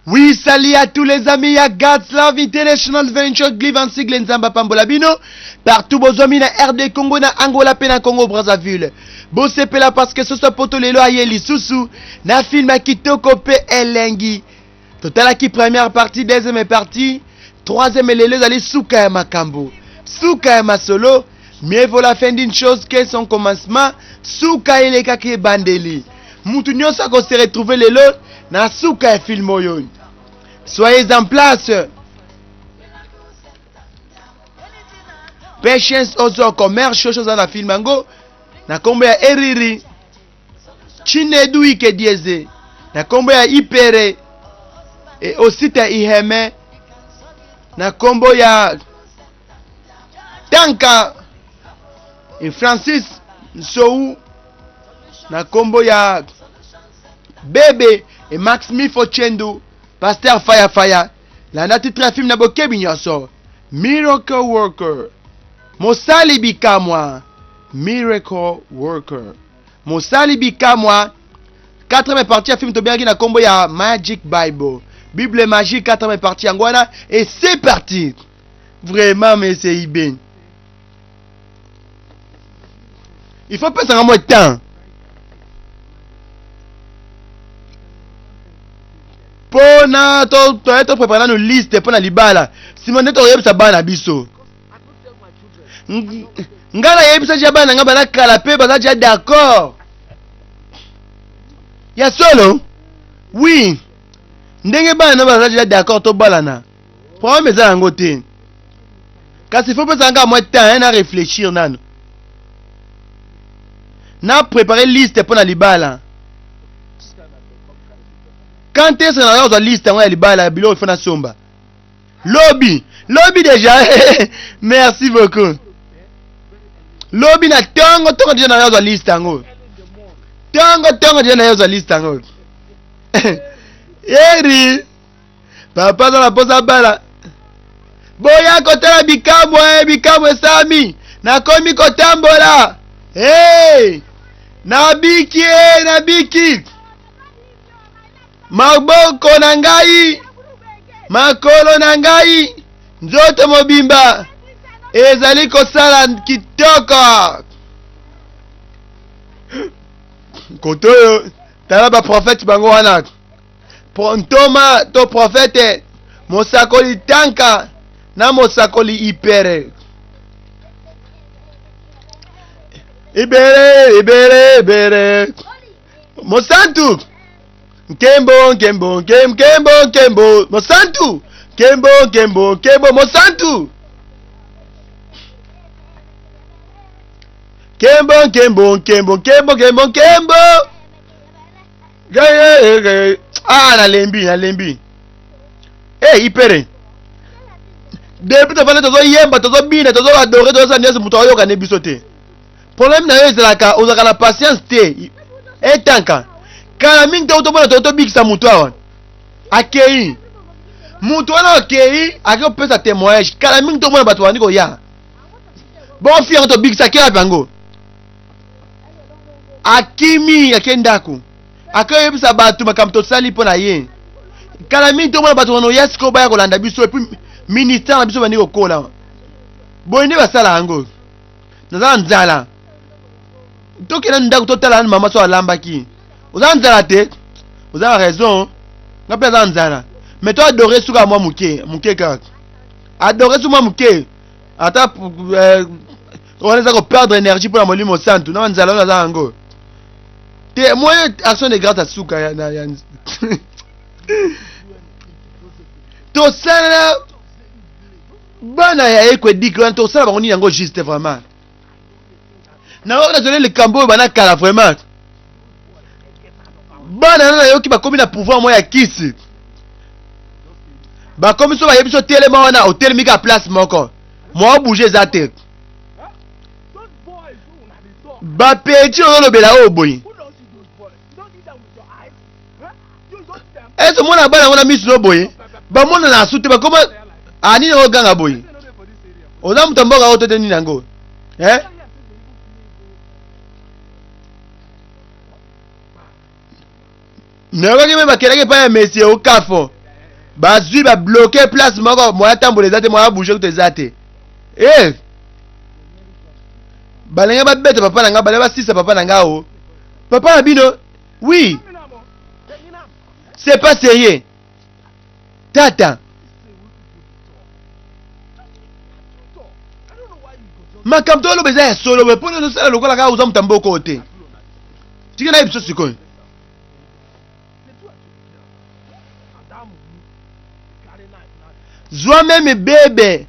Oui, salut à tous les amis à God's Love International Venture Glivan Siglen Zamba Pambolabino. Partout bozomi na RD Congo na Angola pe na Congo Brazzaville. Bosse pela parce que ce soit poto lelo ayeli susu na film kitoko pe elengi. Total qui première partie, deuxième partie, troisième lelo ali suka ya makambo. Suka ya masolo, mieux vaut la fin d'une chose que son commencement. Suka eleka ke bandeli. Mutu nyonso ko se retrouver lelo na suka ya film oyo. Soyez en place. Patience ozo commerce chose na film ango. Na kombo ya Eriri. Chinedu ike dieze. Na kombo ya Ipere. Et aussi ta Iheme. Na kombo ya Tanka. Et Francis Nsou. Na kombo ya Bebe et Max Mifo Chendo. Pasteur Fire. La titre film na bokebi nyonso. Miracle Worker. Mosali bikamwa. Miracle Worker. Mosali bikamwa. 4e partie ya film to biangi na kombo ya Magic Bible. Bible magique 4e partie angwana. Et c'est parti. Vraiment mais c'est ibé. Il faut pas s'en de temps. Pona to prepara no liste pona libala. Simone to yebisa bana biso. Ngala yebisa ja bana ngaba na kala pe baza ja d'accord. Ya solo? Oui. Ndenge bana baza ja d'accord to balana. Problème za ngo te. Kasi faut pas nga moi temps na réfléchir nano. Na préparer liste pona libala. Quand est-ce qu'on a la liste on a libala bilo fona somba. Lobby déjà. Merci beaucoup. Lobby na tongo déjà na la liste ngo. Tongo déjà na la liste ngo. Eri. Papa dans la pose bala. Boya kotala bikamwe sami. Na komi kotambola. Hey! Nabiki. Maboko na ngai. Makolo na ngai. Nzoto mobimba. Ezali kosala kitoko. Koto tala ba prophète bango wana. Pontoma to prophète mosakoli tanka na mosakoli Ipere. Ibere. Mosantu. Kembo. Mosantu. Kembo. Mosantu. Kembo. Ah, na lembi. Eh, Ipere. Depuis to fale tozo yemba, tozo bina, tozo adorer, tozo sanyesu muto ayoka ne bisote. Problème na yo ezalaka ozaka na patience te. Etanka. Kala mingi to to bona to bikisa muto awa. Akei. Muto wana akei, akeo pesa témoignage. Kala mingi to bona bato wani ko ya. Bon fier to bikisa kila bango. Akimi akendako. Akeo yebisa bato makamto sali pona ye. Kala mingi to bona bato wano yesko ba ya kolanda biso et puis ministère na biso bani ko kola. Boyinde basala ango. Naza nzala. Toki na ndako totala na mama so alambaki. Oza nzala te. Oza raison. Ngapela za nzala. Mais toi adorer suka moi muke kaka. Adorer su moi muke. Ata on est à perdre énergie pour la molimo santo. Na nzala na za ngo. Te moi action de grâce à suka ya na ya. To sala bana ya ekwe dikran to sala bangoni yango juste vraiment. Na on a donné le cambo bana kala vraiment. Bana na yoki bakomi na pouvoir moi ya kisi. Bakomi so ba yebiso telema wana hotel mika place moko. Moi bouger za tête. Ba petit on lobela oboyi. Est-ce mona bana wana misu no boyi? Ba mona na sute bakoma ani no ganga boyi. Oza mutamboka otote ni nango. Nako ki me bakelaki pa ya Messi au kafo. bazui ba bloquer place moko moya tambola ezate moya bouger ko ezate balenga ba beta papa nanga bale ba sisa papa nanga o papa na bino oui c'est pas sérieux tata makamto lo beza ya solo me pona no sala lokola ka uza mutamboko te tika na biso sikoyo zwa même bébé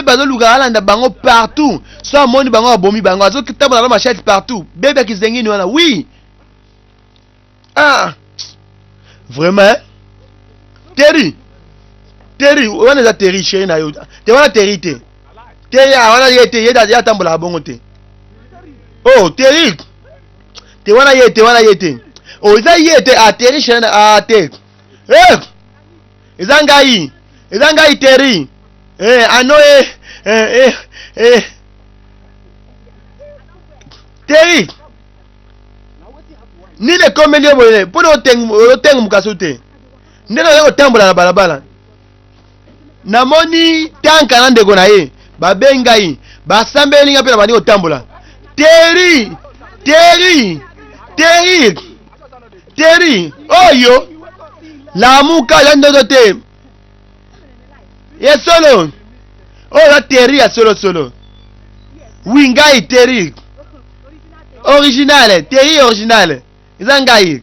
azoluka alanda bango partout so amoni bango abomi bango azotambola na machette partout bébé akizengini wana oui vraiment Terry wana eza Terry chéri na yo te wana Terry te wana yete ya tambola bongo te oh Terry te wana yete oh eza yete Terry chéri na te eza ngai Terry ano Terry ni le komeli boye pona otengu mukaso te ndena yo tambola na balabala namoni tanka na ndeko na ye babengai basambeli nga pe na bandi otambola Terry oyo lamuka ya ndoto te ye solo oyo Terry ya solo oui ngai Terry original eza ngai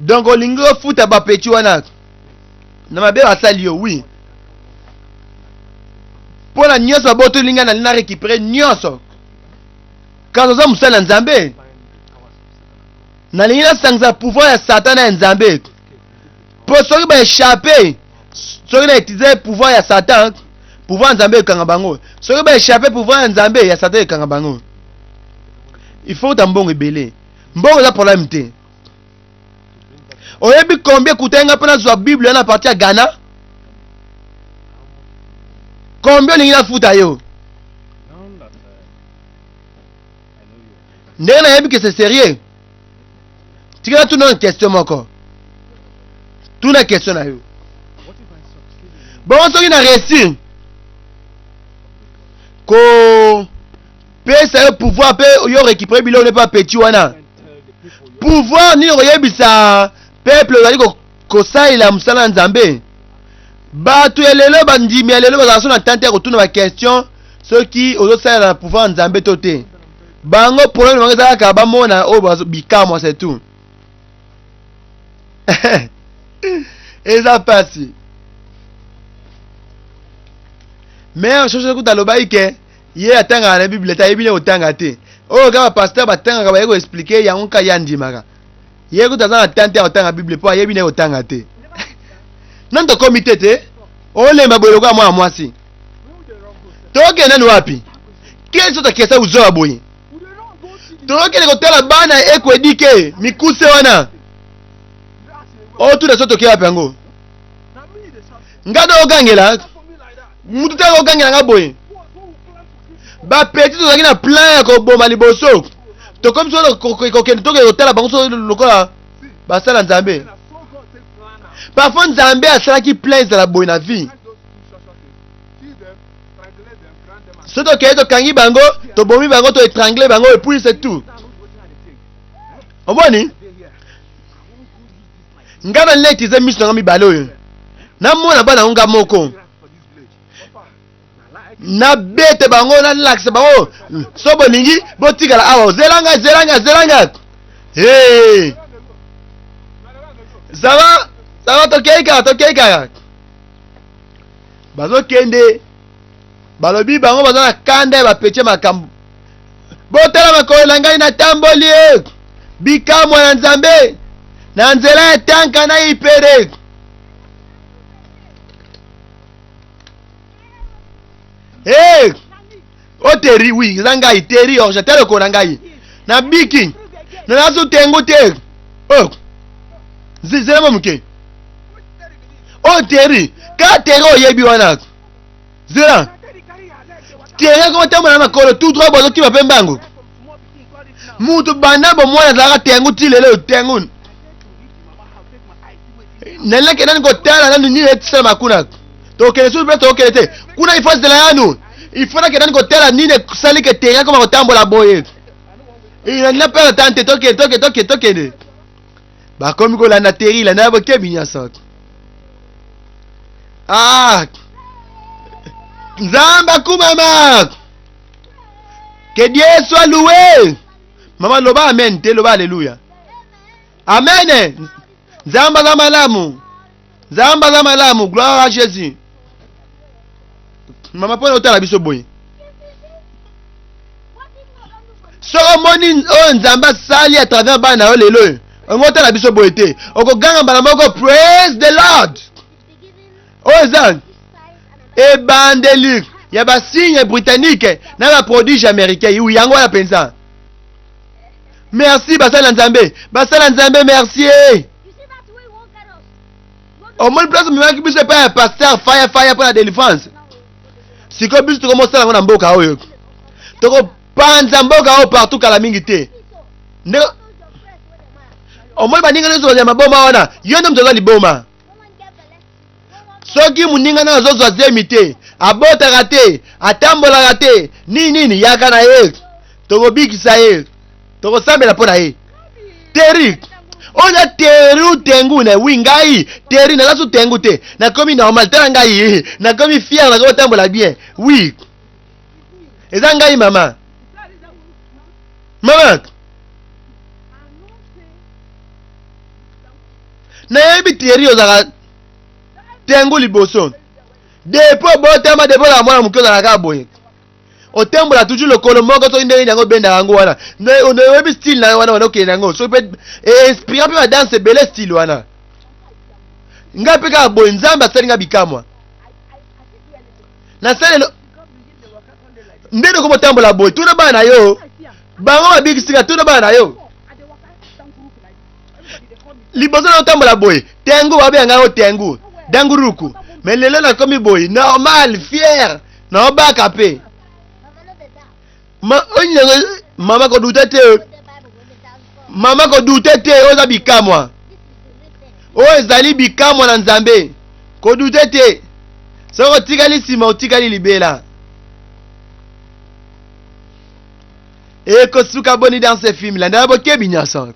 donc olingi ofuta bapeti wana na mabe basali yo oui mpona nyonso baboto olinga na récupérer nyonso quand oza mosala nzambe nalingi nasangisa pouvoir ya satan ya nzambe mpo soki baéchappe soki na utilize pouvoir ya satan pouvoir ya nzambe ekanga bango soki baéchappe pouvoir ya nzambe ya satan ekanga bango il faut ta mbongo ebele mbongo eza problème te oyebi combien kutenga mpona zwa bible na parti ya Ghana combien olingi nafuta yo ndenge nayebi ke c'est sérieux tikala tuna na question moko tuna question na yo bon soki na réussir ko pesa yo pouvoir pe yo récupérer biloko nepa petit wana pouvoir nini koyebisa peuple ezali kosalela mosala ya nzambe bato ya lelo bandimi ya lelo bazala so na tante ya kotuna baquestion soki ozosalela na pouvoir ya nzambe to te bango problème bango eza kaka bamona oyo bikamwa c'est tout eza pasi mais shosho kuta alobai ke ye atangaka na bible te ayebi ne kotanga te oyo kaka bapaster batangaka baye koexplike yango ka ya ndimaka ye kuta aza na tante ya kotanga bible mpo ayebi ne kotanga te nani tokomi te olemba boye lokola mwana mwasi tokende nani wapi keli so tokesa uzoya boye tokende kotala bana ekwedike mikuse wana oyo tuna so toke wapi yango nga tokokangela mutu te kokangela nga boye bapeti tozalaki na plan ya koboma liboso tokomi so kokende tokende kotala bango so lokola basala nzambe parfois nzambe asalaki plan ezala boye na vie so tokende tokangi bango tobomi bango toétrangle bango et puis c'est tout omoni nga na leti eza miso nanga mibale oyo namona bana nga moko nabete bango nalakisa bango so bolingi botikala awa zelanga hey sava tokei kaka bazokende balobi bango baza na kanda ya bapeti makambo botala makolo na ngai natamboli bikamwa na nzambe na nzela ya tanka na ipere o Terry oui eza ngai Terry orge teleko na ngai na biki na nazo tengo te zizema muke o Terry ka Terry oyebi wana zela Terry ko tamona makolo tout droit bozo kiba pembango mutu banda bo mwana zaka tengo ti lelo tengo Nella ke nan ko tala nan ni etsa makuna. To ke su be to ke te. Kuna ifo de la yanu. Ifo na ke nan ko tala ni ne sali ke te ya ko ma tambola boye. Ina na pela tante toke de. Ba komi ko la na teri la na bo ke binya sok. Ah. Nzamba kumama. Que Dieu soit loué. Maman loba amen, te loba alléluia. Amen. Nzamba za malamu. Nzamba za malamu, gloire à Jésus. Maman pona otala biso boye. Soko moni o nzamba sali à travers bana o lelo. On otala biso boye te. Oko ganga bana moko praise the Lord. Oh zan. Ebandelique. Il y a des signes britanniques dans la prodige américain. Il y a un pensa. Merci, Basala Nzambe. Basala Nzambe, merci. Au moins, place où je ne pas un pasteur, fire pour la délivrance. Si tu as commencé à mboka oyo. Tu as mboka partout à la mingité. Au moins, tu as dit maboma wana. Yondo mtoza liboma. Soki muninga na zozo zemite. Abota rate, atambola rate, nini yaka na ye. Toko bikisa ye. Toko sambela pona ye. Teri. Oza teru tengu na wingai. Teri na lasu tengu te. Na komi normal tera ngai. Na komi fier na komi tambola bien. Oui. Eza ngai mama. Mama. Na yebi teri ozaka tengu liboso. Depo botama depo la mwana mukoza na kaboye. Otembola toujours le kolomoko to ndenge yango benda yango wana. On webi style na wana wana okenda yango. So peut inspirant pe danse belle style wana. Ngapi ka boye nzamba sali nga bikamwa. Na sali ndeno ko botambola boye. Tuna bana yo. Bango babikisika tuna bana yo. Liboso na otambola boye. Tengu babe ngao tengu. Danguruku. Mais lelo na komi boy normal fier na obaka pe mama ko dutete oza bikamwa o ezali bikamwa na Nzambe ko dutete soko tikali sima otikali libela e ko suka boni dans ce film là ndabo kebi nyasa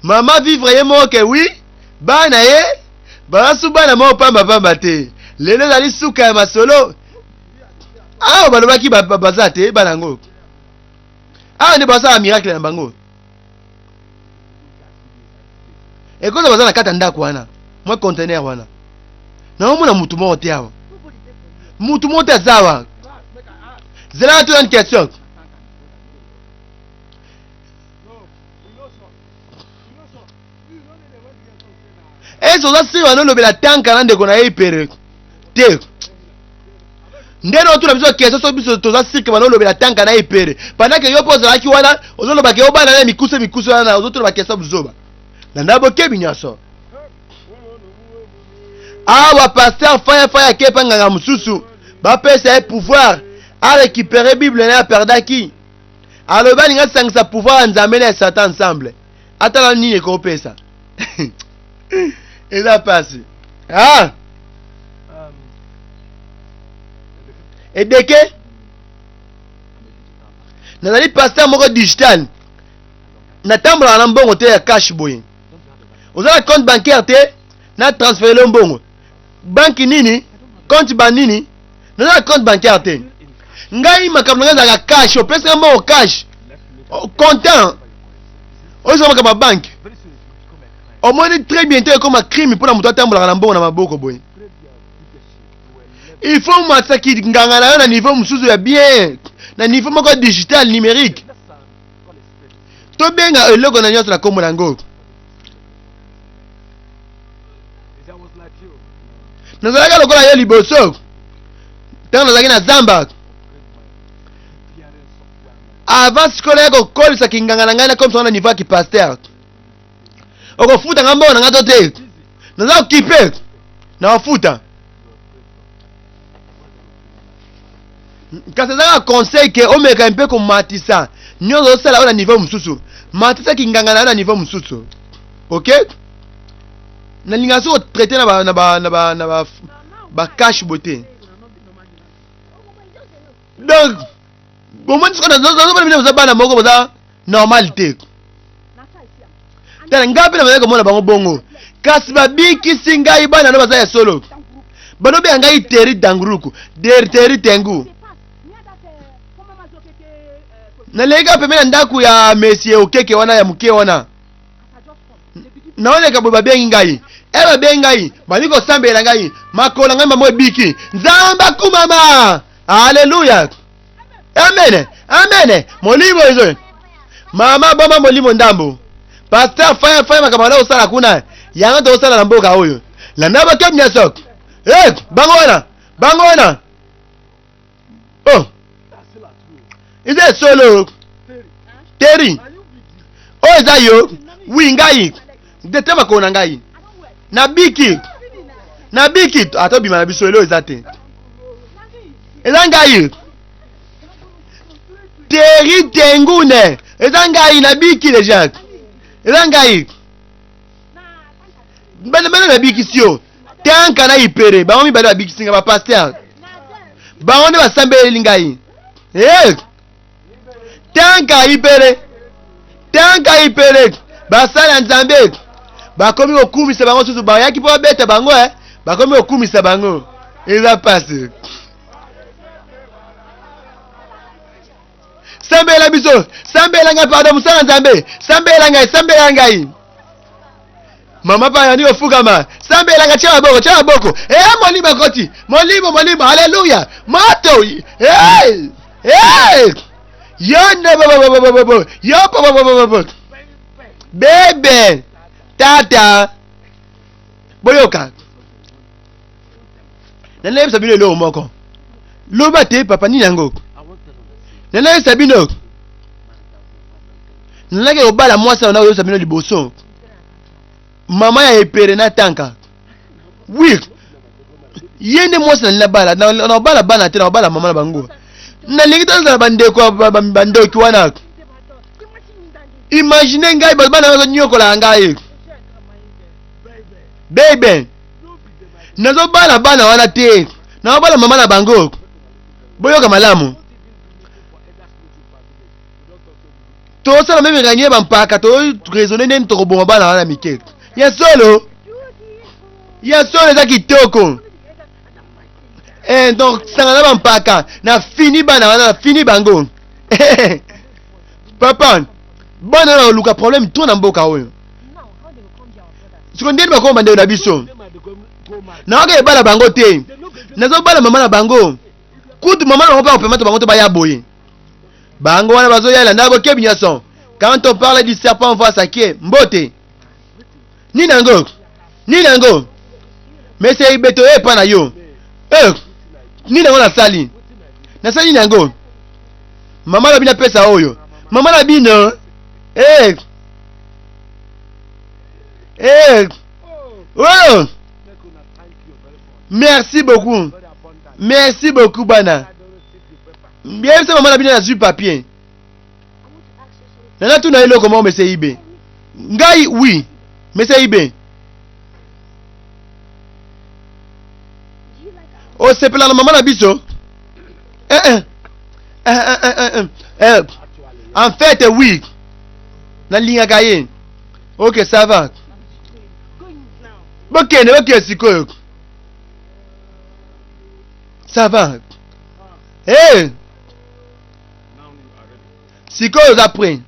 mama vivre ye mo ke oui bana ye basu bana mo pamba te lelo zali suka ya masolo awa balobaki baza te banango awa nde basala miracle na bango ekoza baza na kata ndako wana mwa conteneur wana naomona mutu moko te awa mutu moko te aza awa zelaka to une question eso oza siri banolobela tanka na ndeko na ye ipere te ndeno otuna biso keso so biso toza siri banolobela tanka na ye ipere pendant yo mpo ozalaki wana ozolobaka yo bana na mikusu wana ozotuna bakeso buzoba na ndabo kebi nyonso awa paster faya akepa nganga mosusu bapesa ye pouvoir arécupere bible na ye aperdaki alobi alingi asangisa pouvoir ya Nzambe na ya Satan ensemble atala nini ekopesa eza pasi edeke nazali paster moko digital natambolaka na mbongo te ya cash boye oza na compte bancaire te na transférele mbongo banki nini compte banini naza na compte bancaire te ngai makambo nanga ezalaka cash opesaka mbongo cash content oyoka makambo ya banke omoni très bientôt ekoma crime mpona moto atambolaka na mbongo na maboko boye il faut masaki nganga na yo na niveau mosusu ya bien na niveau moko digital numérique tobenga eloko na nyonso na kombo nango nazalaka lokola yo liboso ntango nazalaki na zamba avant sikola ya kokolisaki nganga na ngai na comme na niveau ya kipaster okofuta nga mbona nga to te naza okipe na wafuta kasi ezaka conseil ke omeka mpe komatisa nyonso osala oyo na niveau mosusu matisa kinganga na yo na niveau mosusu ok nalinga so traiter na ba cash beauté donc au moins ce qu'on a dans bana moko boza normalité tala ngapi na meko mona bango bongo kasi babiki singai bana no baza ya solo bano be ngai teri danguruku teri tengu na lega pemena ndaku ya monsieur okeke wana ya muke wana naone kabo babengi ngai babengai baniko sambela ngai makola ngai mamo biki nzamba kumama haleluya amen amen molimo izo mama bama molimo ndambo pasteur faya makamala osala kuna yanga to osala na mboka oyo la ndaba kemnya sok bango wana oh ize solo teri oh eza yo wi ngai ndete makona ngai na biki atobima na biso elo eza te eza ngai teri tengune eza ngai na biki deja eza ngai bana na biki sio tanka na ipere bango mibale ba biki singa ba pasteur bango nde basambeli ngai tanka ipere basala nzambe bakomi okumisa bango susu bayaki po beta bango bakomi okumisa bango eza passe sambela biso sambela ngai pardon musala nzambe sambela ngai mama pa yani ofukama sambela ngai cha boko molimo koti molimo haleluya mato yo bebe tata boyoka nana sabino lo moko loba te papa ni yango nana sabino nana ke obala mwasa na yo sabino liboso mama ya epere na tanka oui yende mwasa na bala na bala bana te na bala mama na bango na lingita na bandeko bandoki wana imagine ngai bana na nyokola ngai bebe nazo bana wana te na bala mama na bango boyoka malamu to sala meme gagner bampaka to raisonner nen to koboma bana wana mike ya solo eza kitoko donc sanga na bampaka na fini bana wana na fini bango papa bana na luka problème to na mboka oyo siko ndeni bakoma ndeo na biso na oke bala bango te nazo bala mama na bango kutu mama na opa opema to bango to baya boye bango wana bazo yala ndabo kebinyason quand on parle du serpent on voit ça qui est mbote ni nango mais c'est beto pa na yo ni nango na sali nango mama na bina pesa oyo mama na bino oh merci beaucoup bana bien ça maman na bino na sur papier nana tu na ilo comment mais c'est ibe ngai oui mais c'est ibe oh c'est pela na maman na biso en fait oui na linga kaye ok ça va ok sikoyo ça va sikoyo za prêt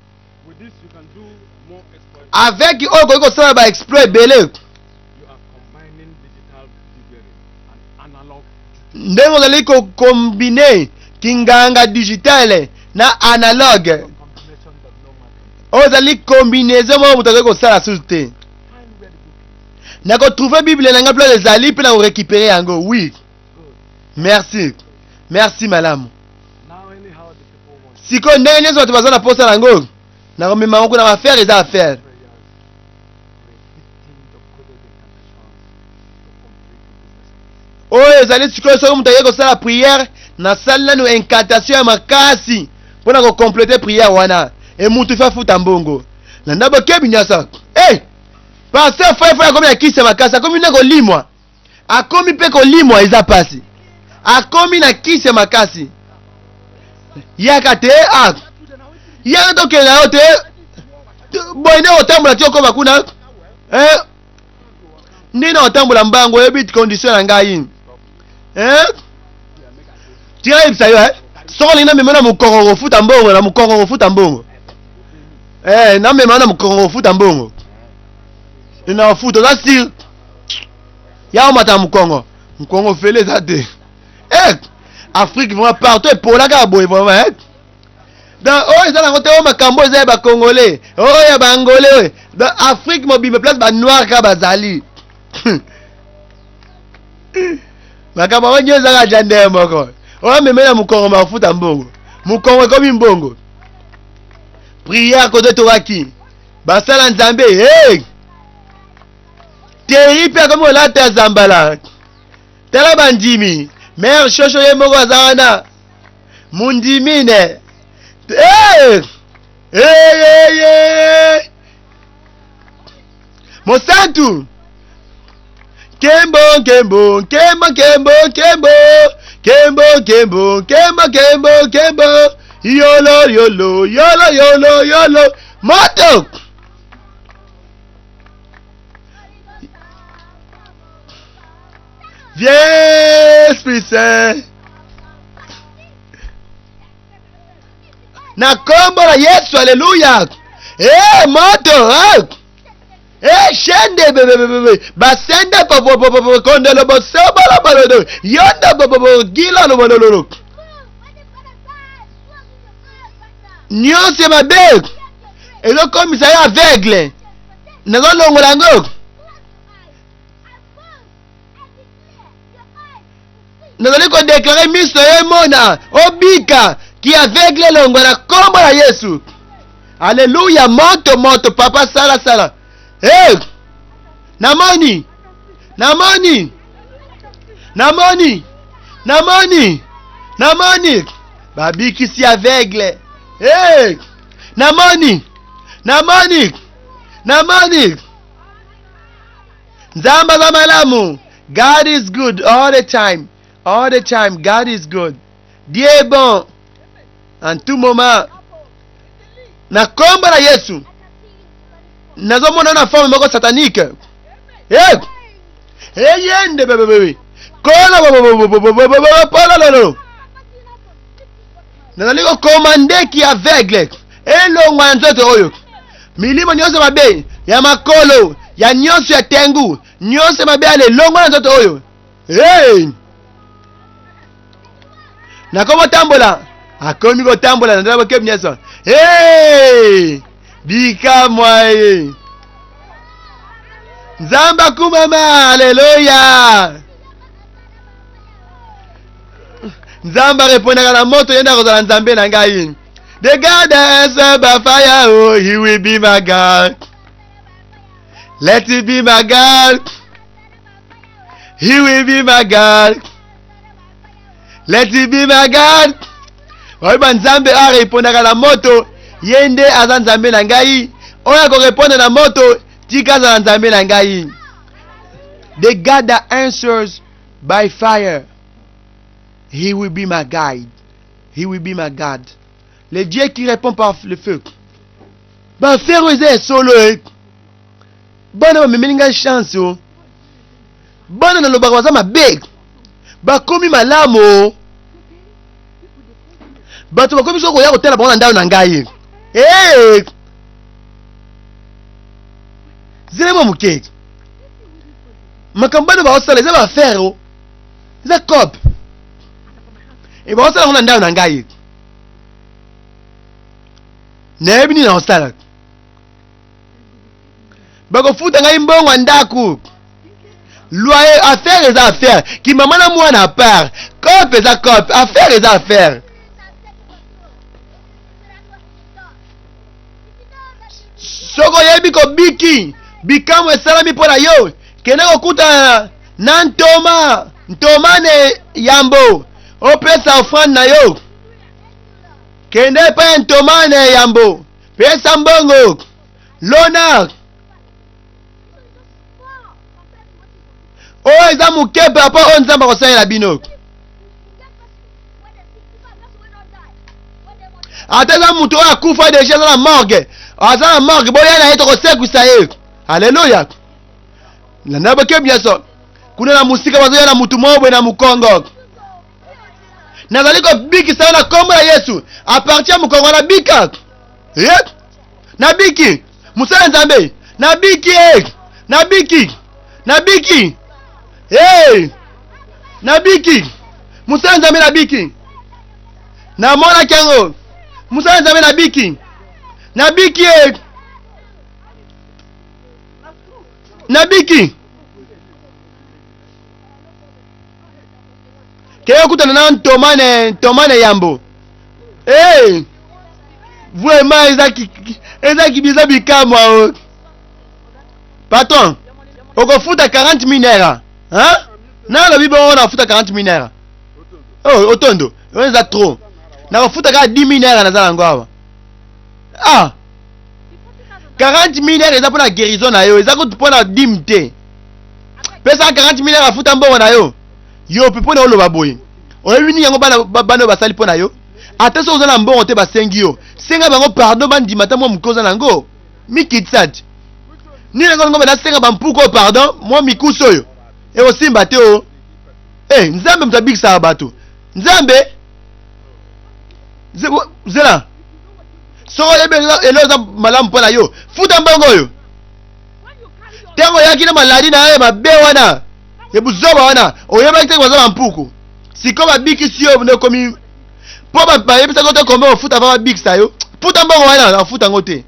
avec oko ça ba exploit belé ndenge ozali kokombine kinganga digitale na analogue ozali combinaison mo moto azali kosala susu te na kotrouve bible na nga pla ezali mpe na korécupere yango oui merci malamu sikoyo ndenge nyonso bato baza na posa yango na komema yango kuna affaire eza affaire oyo ezali sikoyo soki moto aye kosala priere nasali nanu incantation ya makasi mpona kokomplete priere wana emutu ifa futa mbongo na ndabo kebi nyasa pasteur frère akomi na kisi makasi akomi na kolimwa akomi mpe kolimwa eza pasi akomi na kisi makasi yaka te yaka tokende na yo te boye nde kotambola ti okoma kuna nde na kotambola mbango oyebi condition na ngai tika yebisa yo soko olingi namema na mokongo kofuta mbongo na mokongo kofuta mbongo namema na mokongo kofuta mbongo na kofuta oza sire ya omata mokongo mokongo fele eza te Afrique vraiment partout epolaka boye vraiment dans oyo eza nango te oyo makambo eza ya bacongolais oyo ya baangolais oyo dans Afrique mobimba place banoir kaka bazali makambo yango nyonso ezaka jandeye moko oyo amemela mokongo mafuta mbongo mokongo ekomi mbongo prière kote tokaki basala nzambe teri mpe akomi kolata ya zambala tala bandimi mere shosho ye moko aza wana mundimine mosantu kembo kembo kembo kembo kembo kembo kembo kembo kembo kembo yolo yolo yolo yolo yolo moto viens Esprit Saint na kombo la Yesu haleluya moto shende basende kondelo bosobolo bolodo yonda bobo gila no bololo nyonse mabe ezokomisa yo aveugle nazolongola yango nazali kodeklare miso yo emona obika ki aveugle longo na kombo la Yesu haleluya moto moto papa sala sala namoni namoni namoni namoni namoni babikisi aveugle namoni namoni namoni nzamba za malamu. God is good all the time. All the time, God is good. Dieu est bon en tout moment. Na kombo la Yesu nazomona na forme moko satanique. Yende bebe kola nazali kokomande ki aveugle elongwa na nzoto oyo milimo nyonso mabe ya makolo ya nyonso ya tengu nyonso mabe ale elongwa na nzoto oyo nakomo tambola akomi kotambola na ndabo kebi nyonso bika mwaye nzamba kumama haleluya nzamba repondaka na moto yenda kozala nzambe na ngai. The God has by fire, oh, he will be my God. Let it be my God. He will be my God. Let it be my God. Oiba nzambe a repondaka na moto yende aza nzambe na ngai. Oya ko reponda na moto tika za nzambe na ngai. The God that answers by fire, he will be my guide. He will be my God. Le Dieu qui répond par le feu. Ba faire oser solo. Bana ba meninga chance o. Bana na loba waza mabeg. Ba komi malamo. Ba to ba komi soko ya kotela ba ndao na ngai. Zile mo muke. Makambana ba osala za ba faire o. Za cop. E ba osala ndao na ngai. Nebini na osala. Bako futa ngai mbongo ndaku. Loyer affaire eza affaire. Ki mama na mwana part. Cop eza cop. Affaire eza affaire. Soko yebi ko biki. Bikamu esalami pona yo. Kene kokuta na ntoma. Ntomane yambo. Opesa offrande na yo. Kende pa ntomane yambo. Pesa mbongo. Lona. oyo eza moke par rapport oyo nzambe akosalela bino. Ata eza moto oyo akufa deja aza na morgue, aza na morgue, boya na ye tokosekwisa ye. Alleluya. Na boke biaso kuna na musika bazoya na mutu mobwe na mukongo. Nazali kobikisa na kombo ya Yesu a partir ya mukongo na bika. Na biki musala nzambe na biki na biki na biki na biki musala nzambe na biki na mona kengo musala nzambe na biki na biki na biki keyo kutana na tomane yambo vraiment eza kibiza bikamwa patron okofuta 40 naira hein na lobi bo na futa 40 naira otondo eza trop na kofuta ka 10 naira na zala ngwa 40 naira eza pona guérison na yo eza ko pona dimte pesa 40 naira afuta mbongo na yo pe pona oloba boye oyebini yango bana basali pona yo ata so ozala mbongo te basengi yo senga bango pardon bandima ta mo mukoza nango mikitsati ni nango ngombe na senga bampuko pardon mo mikuso yo osimba te o nzambe mtabikisa bato nzambe zela so ebe eloza malamu pona yo futa mbongo yo tango yaki na maladi na ye mabe wana ebuzoba wana oyeba te kwaza bampuko siko babikisi yo ne komi po bayebisa ko te kombe ofuta va babikisa yo futa mbongo wana afuta ngo te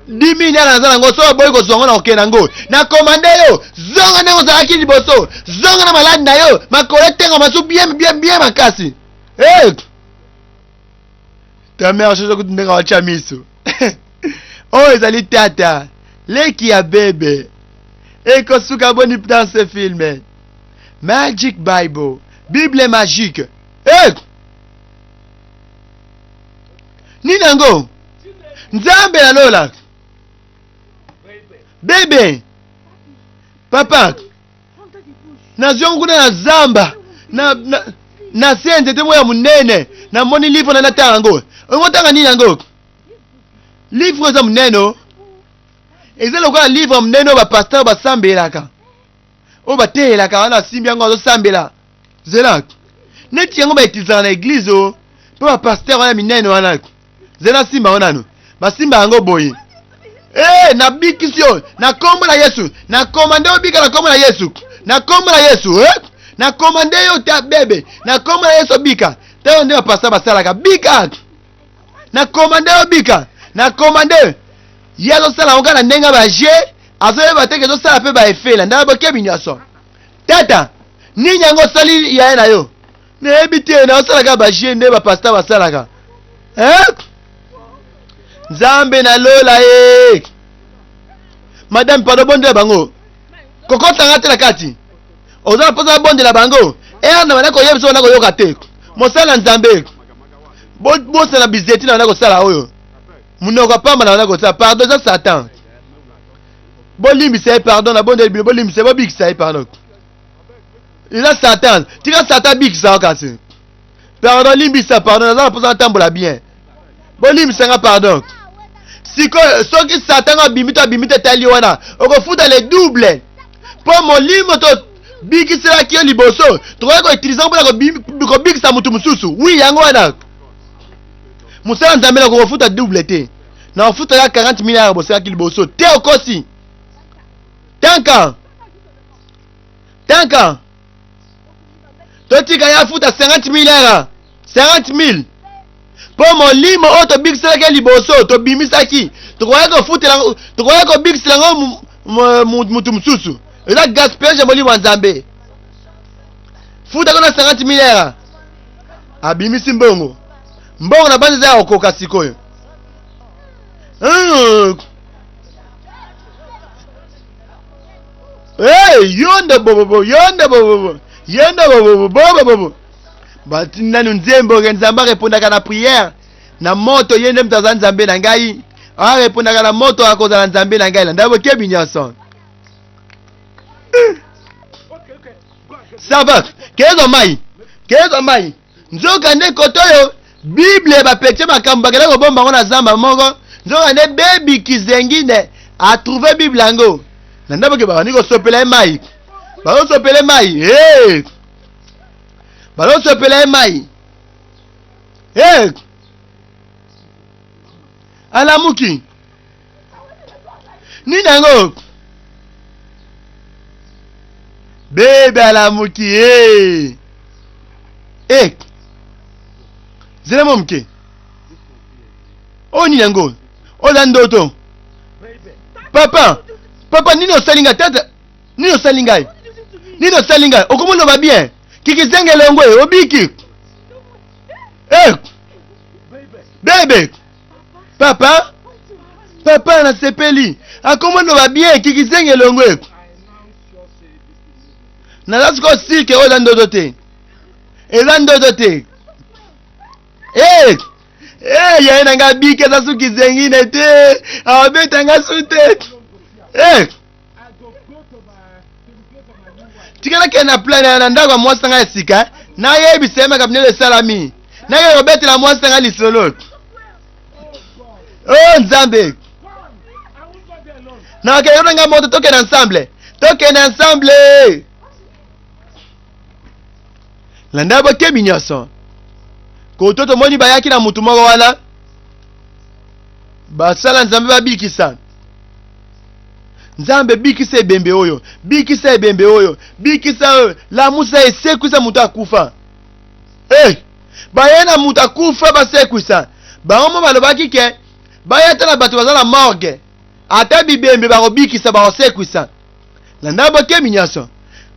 10 naira naza nango so boyi kozonga na okenda ngo na komande yo zonga ndenge ozalaki liboso zonga na maladi na yo makolo tenga masu bien makasi ta mère chose kutundeka wacha miso oh ezali tata leki ya bebe ekosuka boni dans ce film Magic Bible Bible magique ninango nzambe na lola bebe papa nazonguna na zamba na senze te moya munene na moni livre na natango ngotanga nini yango livre za muneno eza lokola livre munene ba pasteur basambelaka o batelaka wana simbi yango azosambela zela neti yango baitizaka na eglize o mpo bapasteur wana minene wana zela simba wanano basimba yango boye na bikisi yo na kombo na Yesu na komande obika na kombo na Yesu na kombo na Yesu na komande yo ta bebe na kombo na Yesu bika tayo nde bapasteur basalaka bika na komande obika na komande yezo sala onga na ndenga baje azoyeba teke ezosala mpe baefela nde bokebi nyonso tata nini yango osali yaye na yo nayebi te na osalaka baje nde bapasteur basalaka nzambe na lola ye madame pardon bondela bango kokotanga te na kati ozala mposa bondela bango na bana koyebisa wana koyoka te mosala nzambe bosala bizeti na bana kosala oyo munoko apamba na bana kosala pardon eza satan bolimbisa ye pardon na bondeli bino bolimbisa ye bobikisa ye pardon eza satan tika satan bikisa kasi pardon limbisa pardon nazala mposa natambola bien bolimbisanga pardon sikoyo soki satan abimi to abimi te tali wana okofuta le double mpo molimo to bikiselaki yo liboso tokoki koutilize mpona kobikisa mutu mosusu wi yango wana mosala nzambe na kokofuta double te na ofuta ya 40 milliard bosalaki liboso te okosi tanka totika ya futa 50 milliard 50 000 po molimo oyo tobikiselaki liboso tobimisaki tokoya kobikisela ngo mutu mosusu eza gaspillage ya molimo ya nzambe futako na 50 milliard abimisi mbongo na banza eza ya kokoka sikoyo yonde bobo batinanu nzembo nzambe arepondaka na prière na moto yende mtu aza nzambe na ngai arepondaka na moto akozala nzambe na ngai na ndabo kebi nyonso Ça va. Kezo mai. Nzoka ne kotoyo. Bible ba pekche makamba kala ko bomba ngona zamba moko. Nzoka ne baby kizengine a trouvé Bible ango. Nanda boke ba ni ko sopela mai. Ba ko sopela mai. Eh. Ba ko sopela mai. Eh. Alamuki. Ni nango. Bébé alamuki. Eh. Eh. Zele momke. O ni nango. O landoto. Papa nino salinga tata. Nino salinga. Okomono va bien. Kikizenge longwe obiki. Eh. Bébé. Papa na sepeli. Akomono va bien kikizenge longwe. Na lasko sike o landote. Elandote. Eh, ya nanga bike za suki zengine te. Abeta nga sute. Eh. Tikala kena plan na ndako mwasa nga sika. Na yebi sema kabinele salami. Na ye robeti la mwasa nga lisolo. Oh Nzambe. Na ke yona nga moto token ensemble. Landa ba kebi nyaso. Ko toto moni bayaki na mutu moko wana. Ba sala Nzambe ba bikisa. Nzambe bikisa ebembe oyo. Bikisa la musa esekuisa mutu akufa. Eh! Bayena mutu akufa basekuisa. Ba omo balobaki ke bayata na bato bazala morgue. Ata bibembe ba bikisa ba osekuisa. Landa ba kebi nyaso.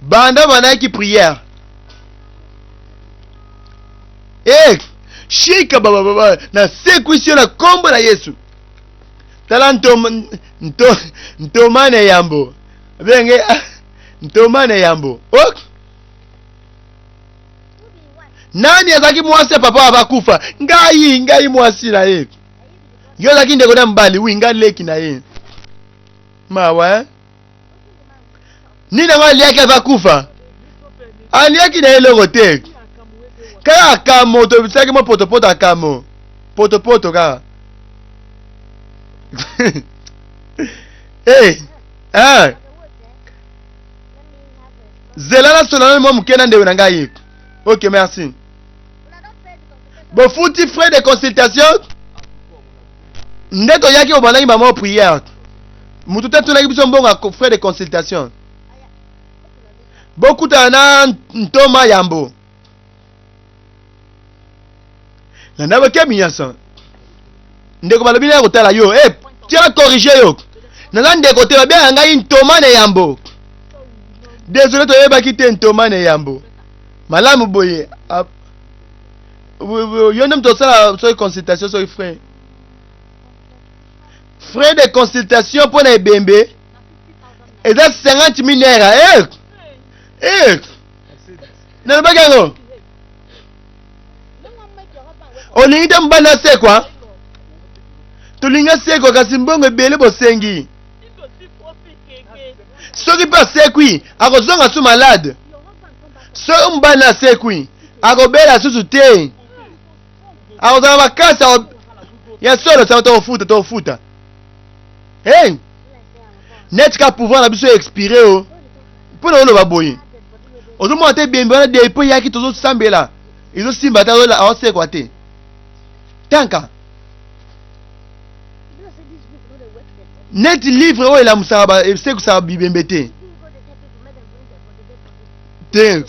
Banda banaki prière. Eh, shika baba na sekuisio na kombo na Yesu. Tala ntomane yambo. Benge ntomane yambo. Ok. Nani azaki mwasi papa abakufa? Ngai mwasi na ye. Yo zaki ndeko na mbali winga leki na ye. Mawa. Nina ngali yake abakufa. Aliaki na eloko te. Kaya kamo to bisaki mo poto akamo. Poto ka. Eh. Ah. Zelala solana mo mukena ndewe na ngai. OK, merci. Bo futi frais de consultation. Ndeto yaki obanaki ba mo prière. Mutu tetu na biso mbonga frais de consultation. Bokuta na ntoma yambo. Landa ba kemi nyasa. Ndeko balobi na kotala yo. Eh, tia corriger yo. Na ndeko te ba bien ngai ntoma na yambo. Désolé to yeba kite ntoma na yambo. Malamu boye. Yo nem to sala so consultation so frère. Frais de consultation pour na ebembe. Et ça 50 000 naira. Eh. Na ba gango. Olingi te mbana sekwa. Tolinga sekwa kasi mbongo ebele bosengi. Soki pa sekwi, akozonga su malade. So mbana sekwi, akobela susu te. Akozonga makasa ya solo sa tofuta. Hey! Net ka pouvoir na biso expiré o. Pona olo baboyi. Ozo mo te bembe na de po yaki tozo sambela. Izo simba ta ola asekwa te. Tanka. Net livre o ela musaba seku sa bibembe te. Te.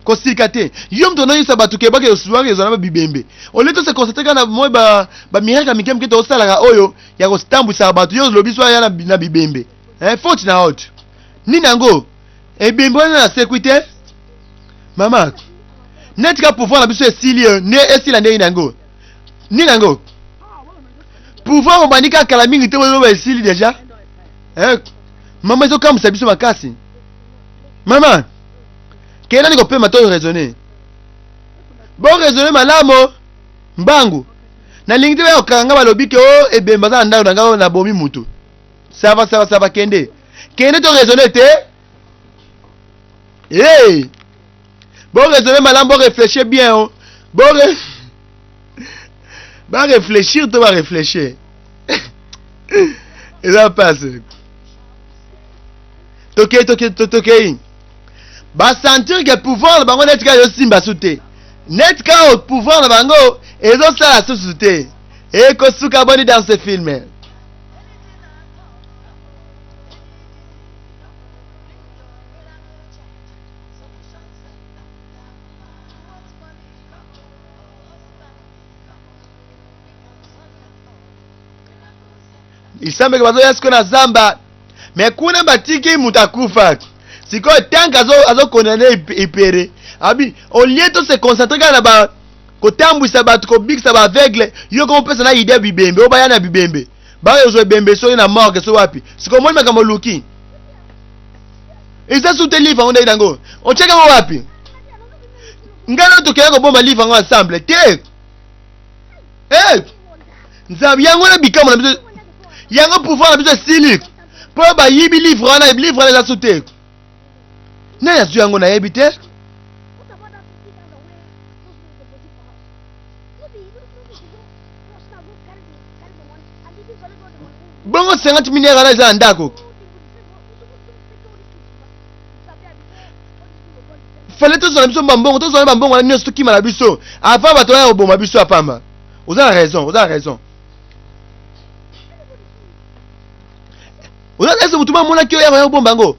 Kosikate. Yom tono yisa batuke bake osuwange zona bibembe. Oleto se concentre na moi ba miracle mikem ke to sala oyo ya ko stambu sa batu yo lobiswa ya na bibembe. Faute na out. Ni nango. E bimbo na sécurité. Mama. Net ka pouvoir na biso esili ne esila ne nango. Ni nango. Pouvoir o bandika kala mingi te wo esili déjà. Mama zo kam sa biso makasi. Mama. Kena niko pe mato raisonner. Bon raisonner malamo. Mbangu. na lingi te okanga balobi ke o ebemba za ndako nanga na bomi mutu. Ça va kende. Kende to raisonner te. Hey! Bon raisonner malam, bon réfléchir bien. Oh. Bah réfléchir, tu vas réfléchir. Et ça passe. Toké. Bah sentir que pouvoir, bah on est qu'à yo simba souté. Net qu'à au pouvoir, bah bango, et ça la sous-souté. Et Kosuka boni dans ce film. Isambe kwa zoya siko na zamba. Mais kuna batiki mutakufa. Siko tanka azo konene ipere. Abi, au lieu de se concentrer na ba kotambwisa batu ko big sa ba aveugle, yo ko pesa na idea bibembe, o bayana bibembe. Ba yo zo bembe so na morgue so wapi. Siko moni makamo luki. Isa sute livre on est dango. On cheka mo wapi? Ngalo to kaya ko bomba livre ngo ensemble. Te. Nzabi yango na bikamo na biso. Yango pouvoir na biso silik. Po ba yibi livre na la sute. Na ya zu yango na yebi te. Bongo 50 millions na za ndako. Fallait tous na biso mbongo, tous na mbongo na nyoso kima na biso. Avant bato ya oboma biso apamba. Oza raison. Oza ese mutuma mona kyo ya obomba ngo.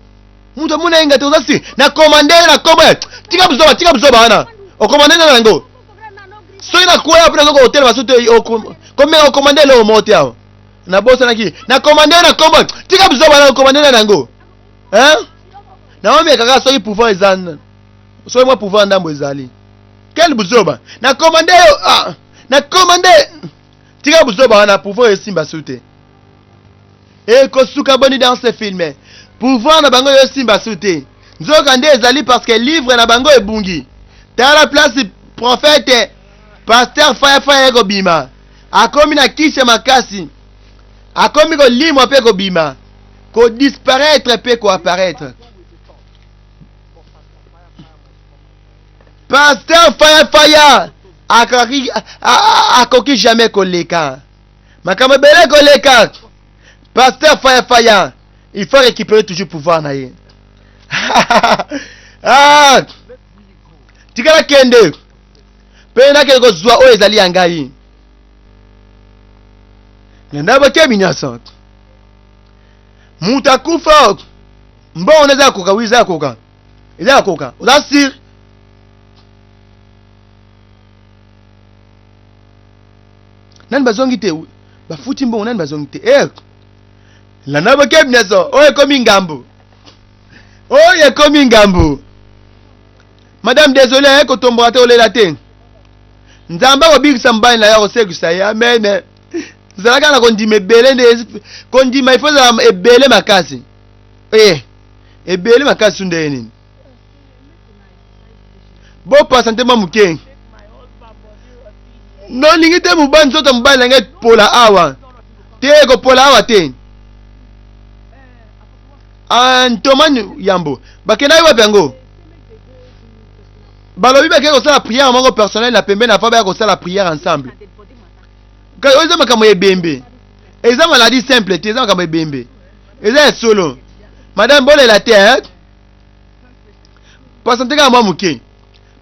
Mutu mona inga te oza si na commander na koma. Tika buzoba wana. O commander na ngo. So ina kwa ya prezo ko hotel basote comme o commander le mote yao. Na bosa na ki. Na commander na koma. Tika buzoba na commander na ngo. Na wame kaka so pouvoir ezana. So moi pouvoir ndambo ezali. Quel buzoba? Na commander na commander. Tika buzoba wana pouvoir esimba soute. Et Kosuka boni dans ce film. Pouvoir na bango yo simba soute. Nzoka nde ezali parce que livre na bango ebungi. Ta la place prophète pasteur Faya ko bima. Akomi na kisha makasi. Akomi ko limwa pe ko bima. Ko disparaître pe ko apparaître. Pasteur Faya akoki jamais koleka. Makama bele koleka. Pasteur Faya, il faut récupérer toujours pouvoir na ye. Tikala kende. Pena ke ko zwa o ezali yangai. Nenda ba ke binyasa. Muta kufa. Mbo oneza koka wiza koka. Eza koka. Oza sir. Nani bazongi te. Ba futi mbo nani bazongi te. La naba ke binyasa. Oye komi ngambo. Madame désolé ko tombora te olela te. Nzamba ko big sambani na ya ko segusa ya amen. Zalaka na kondima ebele nde kondima ifo za ebele makasi. Ebele makasi nde nini? Bo pasante mamuke. No lingi te mubani soto mubani nange pola awa. Te ko pola awa te. Antomani yambo. Bakena wapi yango? Balobi ba ko sala prière mongo personnel na pembe na fa ba ko sala prière ensemble. Ka oza makambo ebembe. Eza maladie simple te eza makambo ebembe. Eza solo. Madame Bole la terre. Pasante ka mwa muke.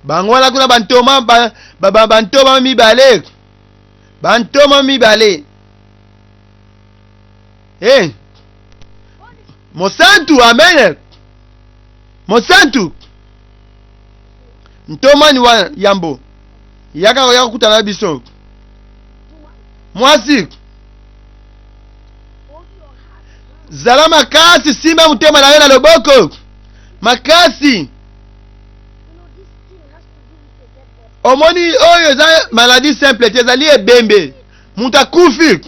Bangwala kuna bantoma bantoma mibale. Bantoma mibale. Mosantu amen. Mosantu. Ntomani wa yambo. Yaka kutana biso. Mwasi. Zala makasi simba mutema na yena loboko. Makasi. Omoni oyo za maladie simple tezali ebembe. Muta kufi.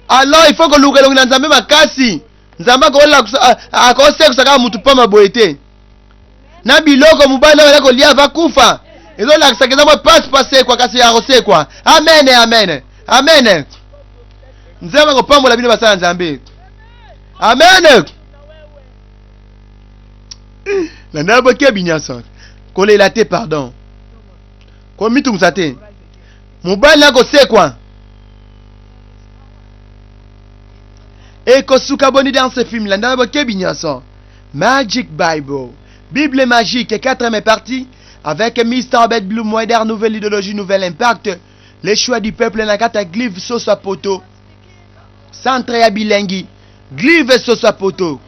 Alors il faut que l'ougelongi na nzambe makasi. Nzamba ko la akose kusaka mutu pama boete. Na biloko mubali na ko lia va kufa. Ezo la sakeza mo passe kwa kasi ya rose kwa. Amen amen. Amen. Nzema ko pambola bino basala nzambe. Amen. La nabo ke binyasa. Kolela te pardon. Ko mitu msate. Mobali ko sekwa. Et Kosuka Boni dans ce film, là, dans le Magic Bible, Bible magique, 4e partie, avec Mr. Bed Blue, Moeder, nouvelle idéologie, nouvel impact, les choix du peuple, la carte Glive Sosa Poto, Centre ya Bilengi, Glive Sosa Poto,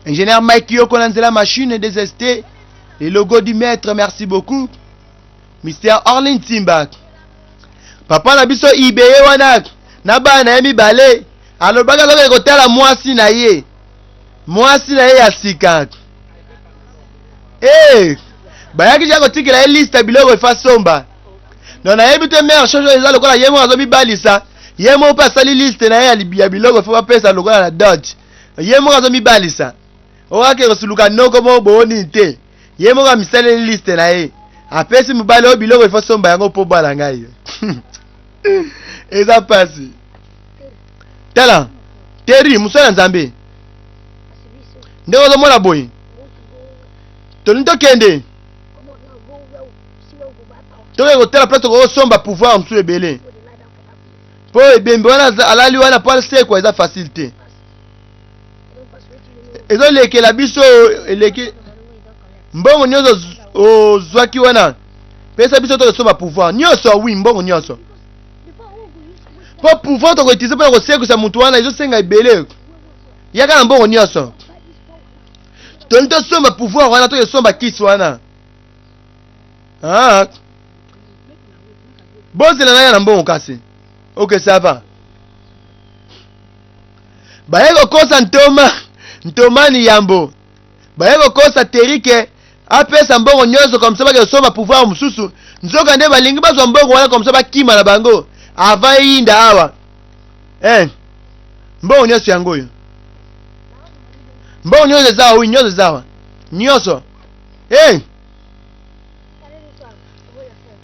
ingénieur Mike Yoko, la machine désestée, les logos du maître, merci beaucoup, Mr. Orlin Timbak, Papa Nabiso Ibeye Wanak, Naba Naemi Balé, alors baga loka kotala mwasi na ye ya sika bayaki ja kotikela ye liste biloko efa somba non nayebi te mère chose eza lokola ye moko azomibalisa ye moko mpe asali liste na ye ya biloko efo bapesa lokola na dodge ye moko azomibalisa okake kosuluka noko moko booni te ye moko amisaleli liste na ye apesi mobali oyo biloko efo somba yango mpo bala ngai eza pasi tala teri musala nzambe ndeko ozomona boye tolini tokende toke kotala place tokosomba pouvoir mosusu ebele mpo ebembe wana alali wana po asekwa eza facile te ezolekela biso eleke mbongo nyonso ozwaki wana pesa biso tokosomba pouvoir nyonso wi mbongo nyonso po pouvoir tokoutilize mpona kosekisa mutu wana ezosenga ebele yaka na mbongo nyonso toni tosomba pouvoir wana tokesomba kisi wana bozela na ya na mbongo kasi ok ça va baye kokosa ntomani yambo baye kokosa terike apesa mbongo nyonso komsa bakesomba pouvoir mosusu nzoka nde balingi bazwa mbongo wana komsa bakima na bango ava yinda awa mbongo nyonso yango oyo mbongo nyonso ezawa wi nyonso ezawa nyonso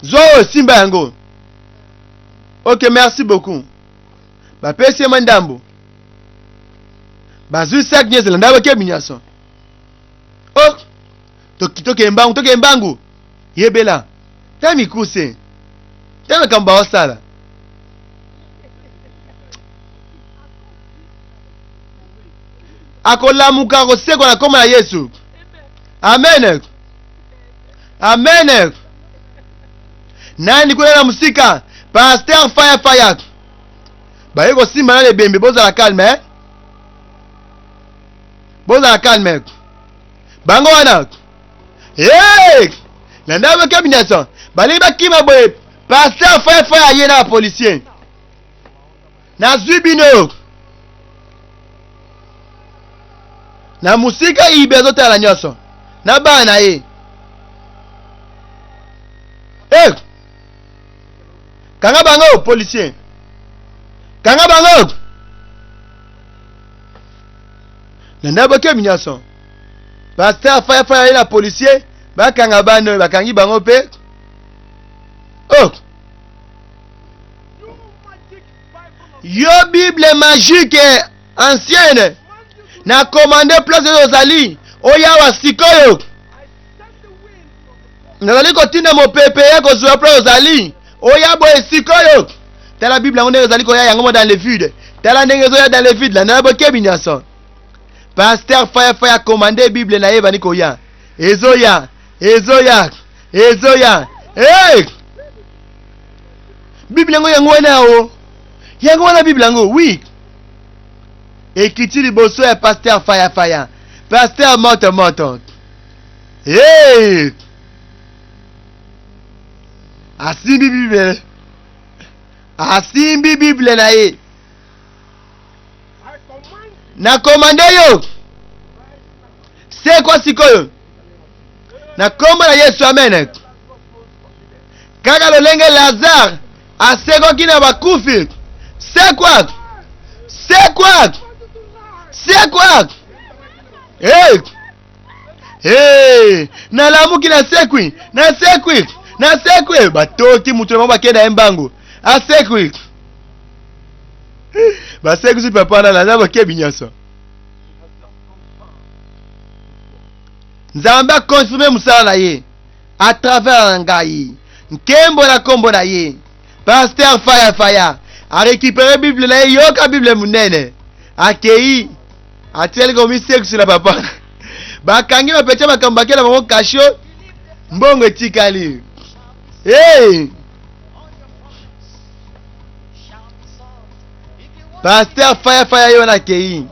zwa oyo simba yango ok merci beaucoup bapesi ye mandambo bazwi sak nyonso elanda bakebi nyonso tokembangu yebela ta mikuse ta makambo baosala akolamuka kosekwa na kombo na Yesu. Amen. Amen. Nani kuna na musika Pasteur Fire baye kosimba na lebembe bozala calme bozala calme bango wana na ndawe kabinasa bali bakima boye Pasteur Fire ye na policier na zubino na musika ibezo tala nyoso na bana ye kanga bango policier kanga bango na ndabo ke minyaso Pasteur Fire ye na policier bakanga bano bakangi bango pe yo Bible magique ancienne na commandé place de Ozali oya wa sikoyo nazali kotinda mopepe ya kozwa place Ozali oya boye sikoyo tala Bible ngone Ozali koya yango dans le vide tala ndenge zoya dans le vide la na bokebi nyaso Pasteur Fire commandé Bible na yeba ni koya ezoya Bible ngo yango wana o yango wana Bible ngo oui écriture liboso ya Pasteur Fire Pasteur moto asimbi Bible na ye na commande yo c'est quoi sikoyo na kombo na Yesu amen kaka lolenge Lazare asekoki na bakufi c'est quoi nalamuki na sekwi Na sekwe batoki mutu na bakenda mbango. A sekwe. Ba sekwe si papa na na bakebi nyonso. Nzambe a confirmé musala na ye à travers ngai. Nkembo na kombo na ye. Pasteur Faya a récupéré Bible na ye yoka Bible munene. Akei atieli komi sexe na papa. Bakangi bapetia makambo bakela bango kasho mbongo etikali. Hey! Pasteur Faya yo na kei.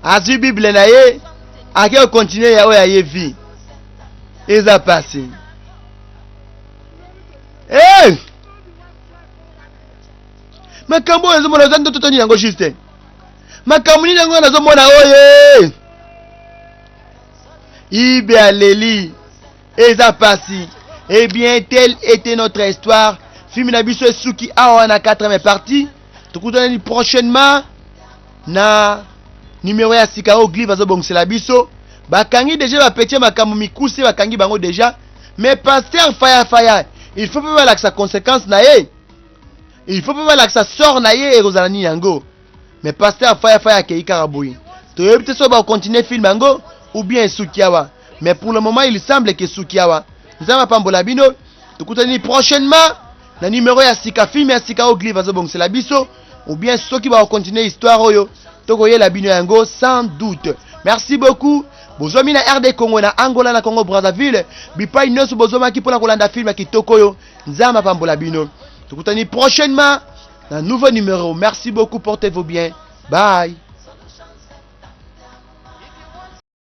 Azu Bible na ye. Ake continuer ya oya ye vie. Eza passé. Hey! Makambo ezo mona zando totoni yango juste. Makambo ni yango nazo mona oye. Ibe aleli. Eza passé. Eh bien, telle était notre histoire. Film na biso esuki awa na 4e partie. Tukutana prochainement na numéro ya sika o gli vazo bongsela biso. Bakangi déjà bapetie makambo mikuse bakangi bango déjà. Mais pasteur Faya, il faut pas voir la conséquence na ye. Il faut pas voir la sort na ye et rozalani yango. Mais pasteur Faya ke ikaraboui. To yebite so ba continuer film yango ou bien sukiawa. Mais pour le moment, il semble que sukiawa. Nzama pambola bino. Tukutani prochainement na numéro ya sika film ya sika o gli vazo bongsela biso ou bien ceux qui va continuer histoire oyo. Toko ye la bino yango sans doute. Merci beaucoup. Bozomi na RD Congo na Angola na Congo Brazzaville. Bipai nyonso bozoma ki pona kolanda film ya kitoko yo. Nzama pambola bino. Tukutani prochainement na nouveau numéro. Merci beaucoup, portez-vous bien. Bye.